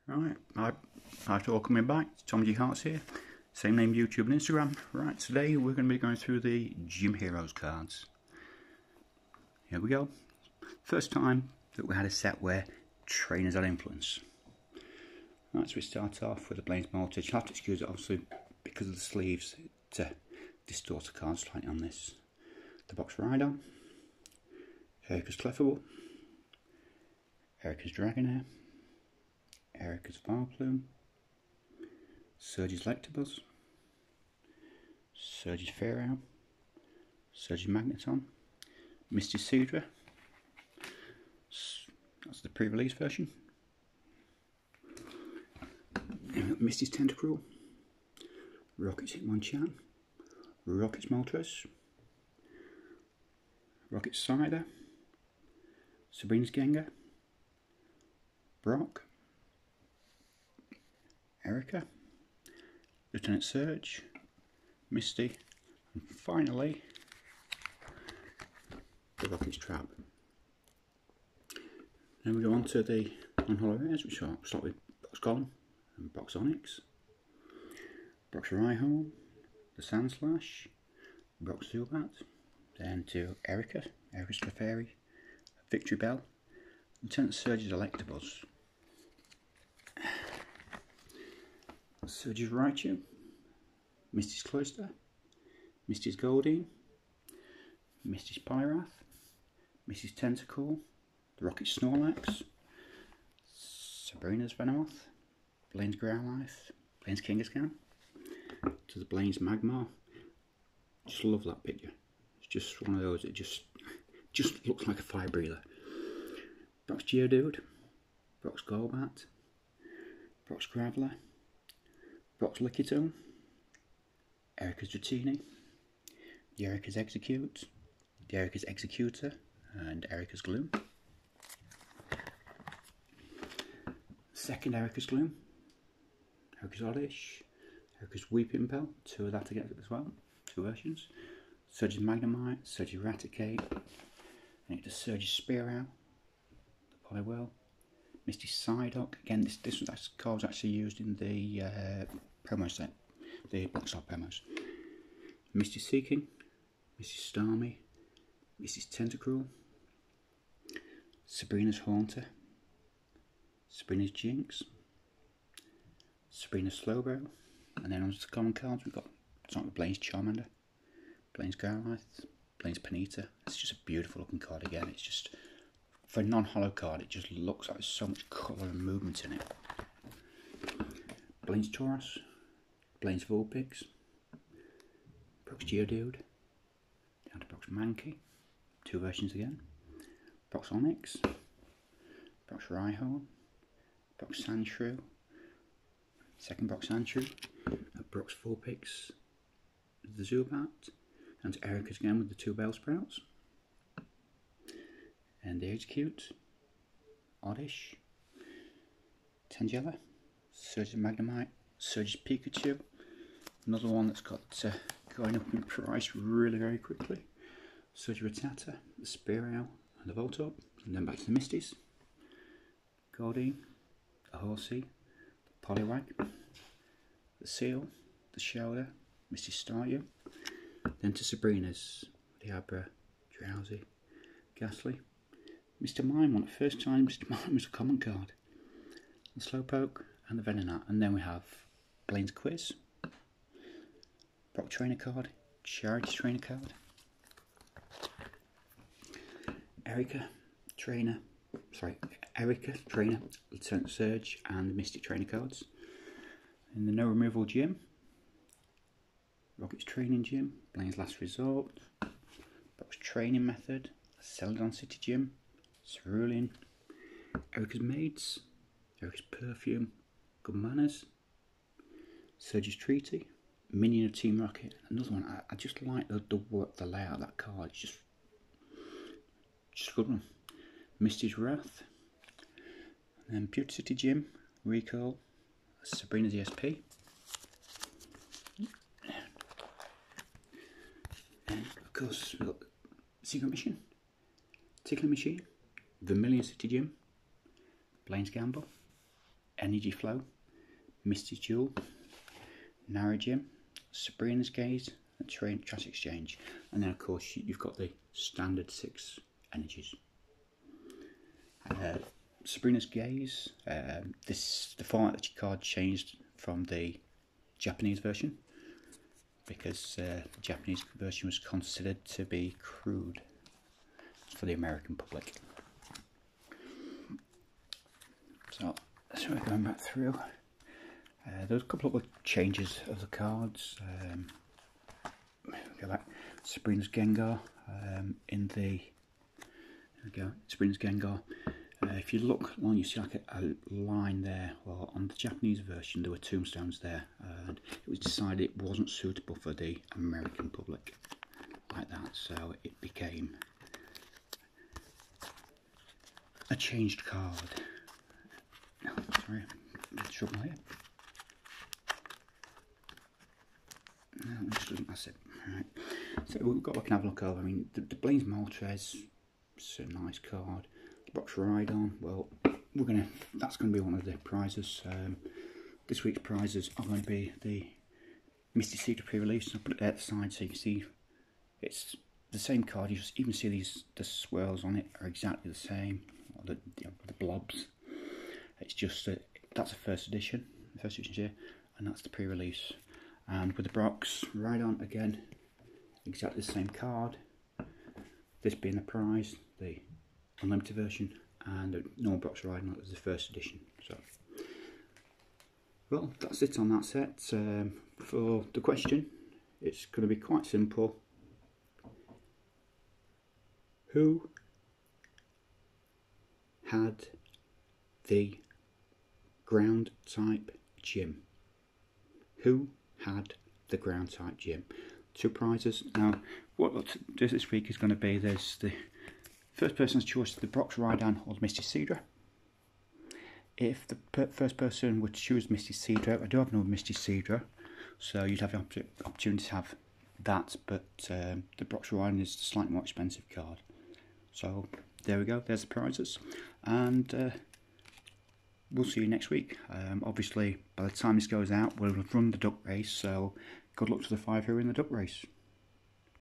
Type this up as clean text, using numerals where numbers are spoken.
Right, hi to all coming back. Tom G Hearts here. Same name YouTube and Instagram. Right, today we're going to be going through the Gym Heroes cards. Here we go. First time that we had a set where trainers had influence. Right, so we start off with the Blaine's Mortgage. You'll have to excuse it obviously because of the sleeves to distort the card slightly on this. The Box Rhydon, Erica's Clefable, Erica's Dragonair, Erica's Vileplume, Surge's Electabuzz, Surge's Fearow, Surge's Magneton, Misty's Seadra, that's the pre-release version, Misty's Tentacruel, Rocket's Hitmonchan, Rocket's Moltres, Rocket's Scyther, Sabrina's Gengar, Brock, Erica, Lieutenant Surge, Misty, and finally the Rocket's Trap. Then we go on to the non-holo rares, which are start with Box Golem and Box Onyx, Box Rhyhorn, the Sandslash, Box Zubat, then to Erica's Clefairy, Victory Bell, Lieutenant Surge's Electabuzz, Surge's Raichu, Misty's Cloyster, Misty's Goldeen, Misty's Pyrath, Misty's Tentacool, the Rocket's Snorlax, Sabrina's Venomoth, Blaine's Growlithe, Blaine's Kangaskhan, to the Blaine's Magmar. Just love that picture. It's just one of those, it just looks like a fire breather. Brock's Geodude, Brock's Golbat, Brock's Graveler, Brock's Lickitung, Erica's Dratini, the Erica's Execute, the Erica's Executor, and Erica's Gloom. Second Erica's Gloom, Erica's Oddish, Erica's Weeping Bell, two of that together as well, two versions. Surge's Magnemite, Surge's Raticate, and it's Surge's Spearow, the Poliwhirl, Misty's Psyduck. Again, this card was actually used in the promo set, the Black Star promos. Misty's Seeking, Misty's Starmie, Misty's Tentacruel, Sabrina's Haunter, Sabrina's Jinx, Sabrina's Slowbro, and then onto the common cards we've got something with Blaine's Charmander, Blaine's Growlithe, Blaine's Ponyta. It's just a beautiful looking card again. It's just, for a non-holo card, it just looks like there's so much colour and movement in it. Blaine's Tauros, Blaine's Vulpix, Brock's Geodude, down to Brock's Mankey, two versions again, Brock's Onyx, Brock's Rhyhorn, Brock's Sandshrew, second Brock's Sandshrew, Brock's Vulpix, the Zubat, and to Erica's again with the two Bellsprouts, and the Execute, Oddish, Tangela, Surge's Magnemite, Surge's Pikachu, another one that's got going up in price really very quickly, Surge Rattata, the Spearow, and the Voltorb, and then back to the Misties, Goldeen, the Horsey, the Poliwag, the Seal, the Shellder, Misty Staryu, then to Sabrina's, the Abra, Drowsy, Ghastly, Mr. Mime. One of the first time Mr. Mime was a common card, the Slowpoke, and the Venonat. And then we have Blaine's Quiz, Brock Trainer card, Charity's Trainer card, Erica Trainer, Lieutenant Surge, and the Mystic Trainer cards. In the No Removal Gym, Rocket's Training Gym, Blaine's Last Resort, Brock's Training Method, Celadon City Gym, Cerulean, Erica's Maids, Erica's Perfume, Good Manners, Surge's Treaty, Minion of Team Rocket. Another one, I just like the layout of that card, it's just a good one. Misty's Wrath, and then Beauty City Gym, Recall, Sabrina's ESP, and of course we've got Secret Mission, Tickling Machine, Vermilion City Gym, Blaine's Gamble, Energy Flow, Misty Jewel, Narrow Gym, Sabrina's Gaze, and Train Trash Exchange. And then of course you've got the standard 6 energies. Sabrina's Gaze, the format that your card changed from the Japanese version, because the Japanese version was considered to be crude for the American public. So we're going back through. There's a couple of changes of the cards. Go back. Sabrina's Gengar in the. There we go. Sabrina's Gengar. If you look along, you see like a line there. Well, on the Japanese version, there were tombstones there, and it was decided it wasn't suitable for the American public, like that. So it became a changed card. Sorry, a bit of trouble here. No, that's it. Right. So we've got, we can have a look over. I mean, the Blaine's Moltres, it's a nice card. Brock's Rhydon, well, that's gonna be one of the prizes. This week's prizes are going to be the Misty Seadra pre-release. I'll put it there at the side so you can see it's the same card. You just even see the swirls on it are exactly the same, or the blobs. It's just that's a first edition here, and that's the pre-release. And with the Brock's Rhydon, again, exactly the same card. This being the prize, the unlimited version, and the normal Brock's Rhydon as the first edition. So, well, that's it on that set. For the question, it's going to be quite simple. Who had the ground type gym? Who had the ground type gym? 2 prizes. Now, what we'll do this week is going to be, there's the first person's choice, the Brock's Rhydon or the Misty Seadra. If the first person would choose Misty Seadra, I do have no Misty Seadra, so you'd have the opportunity to have that, but the Brock's Rhydon is a slightly more expensive card. So there we go, there's the prizes, and we'll see you next week. Obviously, by the time this goes out, we'll run the duck race, so good luck to the 5 who are in the duck race.